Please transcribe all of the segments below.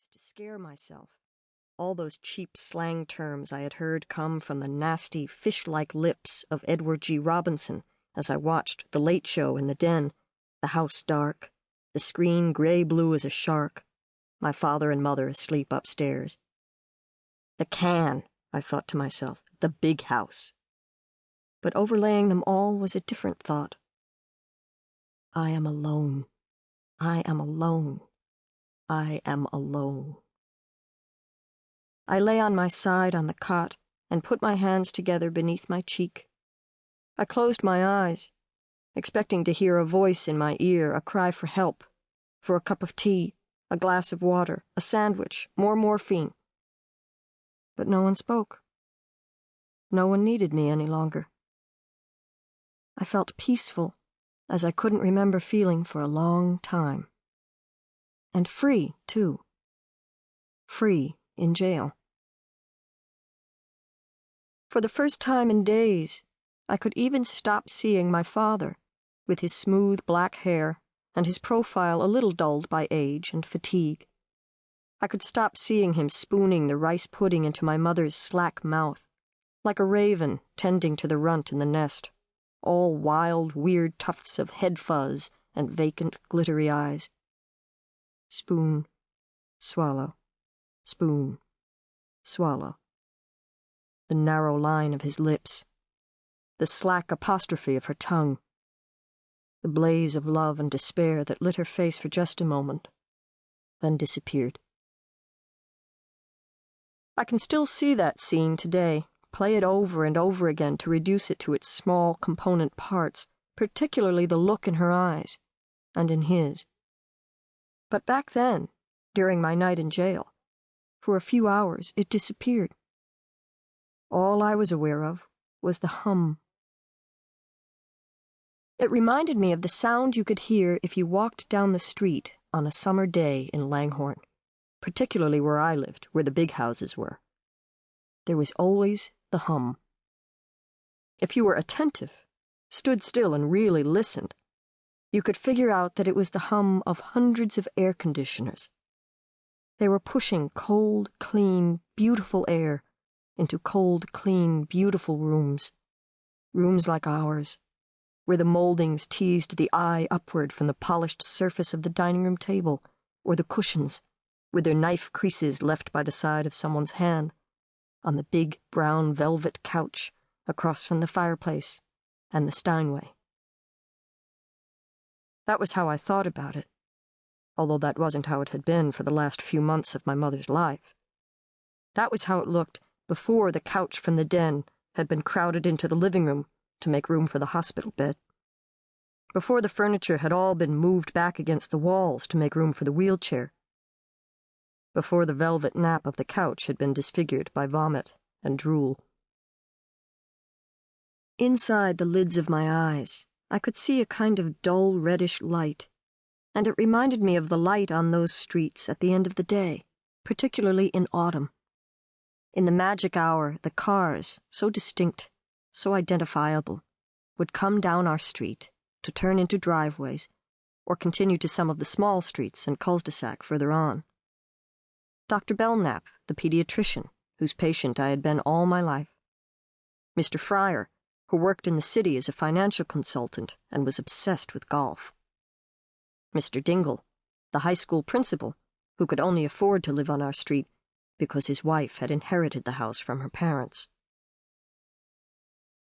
words to scare myself. All those cheap slang terms I had heard come from the nasty, fish-like lips of Edward G. Robinson as I watched The Late Show in the den, the house dark, the screen gray-blue as a shark, my father and mother asleep upstairs. The can, I thought to myself, the big house. But overlaying them all was a different thought. I am alone. I am alone. I am alone. I lay on my side on the cot and put my hands together beneath my cheek. I closed my eyes, expecting to hear a voice in my ear, a cry for help, for a cup of tea, a glass of water, a sandwich, more morphine. But no one spoke. No one needed me any longer. I felt peaceful, as I couldn't remember feeling for a long time. And free, too. Free in jail. For the first time in days, I could even stop seeing my father, with his smooth black hair and his profile a little dulled by age and fatigue. I could stop seeing him spooning the rice pudding into my mother's slack mouth, like a raven tending to the runt in the nest, all wild, weird tufts of head fuzz and vacant, glittery eyes. Spoon, swallow, spoon, swallow. The narrow line of his lips, the slack apostrophe of her tongue, the blaze of love and despair that lit her face for just a moment, then disappeared. I can still see that scene today, play it over and over again to reduce it to its small component parts, particularly the look in her eyes, and in his. But back then, during my night in jail, for a few hours it disappeared. All I was aware of was the hum. It reminded me of the sound you could hear if you walked down the street on a summer day in Langhorne, particularly where I lived, where the big houses were. There was always the hum. If you were attentive, stood still and really listened, you could figure out that it was the hum of hundreds of air conditioners. They were pushing cold, clean, beautiful air into cold, clean, beautiful rooms. Rooms like ours, where the moldings teased the eye upward from the polished surface of the dining room table, or the cushions, with their knife creases left by the side of someone's hand, on the big brown velvet couch across from the fireplace and the Steinway. That was how I thought about it, although that wasn't how it had been for the last few months of my mother's life. That was how it looked before the couch from the den had been crowded into the living room to make room for the hospital bed. Before the furniture had all been moved back against the walls to make room for the wheelchair. Before the velvet nap of the couch had been disfigured by vomit and drool. Inside the lids of my eyes, I could see a kind of dull reddish light, and it reminded me of the light on those streets at the end of the day, particularly in autumn. In the magic hour, the cars, so distinct, so identifiable, would come down our street to turn into driveways, or continue to some of the small streets and cul-de-sac further on. Dr. Belknap, the pediatrician, whose patient I had been all my life. Mr. Fryer, who worked in the city as a financial consultant and was obsessed with golf. Mr. Dingle, the high school principal, who could only afford to live on our street because his wife had inherited the house from her parents.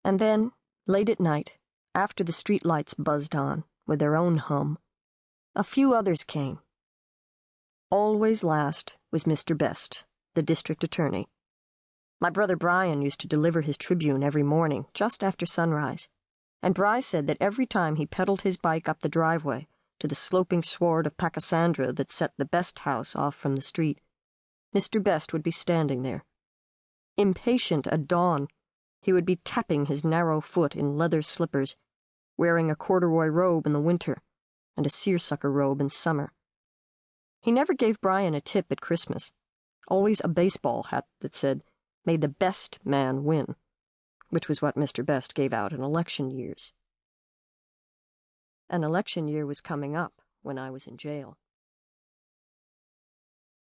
And then, late at night, after the street lights buzzed on with their own hum, a few others came. Always last was Mr. Best, the district attorney. My brother Brian used to deliver his Tribune every morning, just after sunrise, and Bry said that every time he pedaled his bike up the driveway to the sloping sward of Pachysandra that set the Best house off from the street, Mr. Best would be standing there. Impatient at dawn, he would be tapping his narrow foot in leather slippers, wearing a corduroy robe in the winter and a seersucker robe in summer. He never gave Brian a tip at Christmas, always a baseball hat that said, "May the best man win," which was what Mr. Best gave out in election years. An election year was coming up when I was in jail.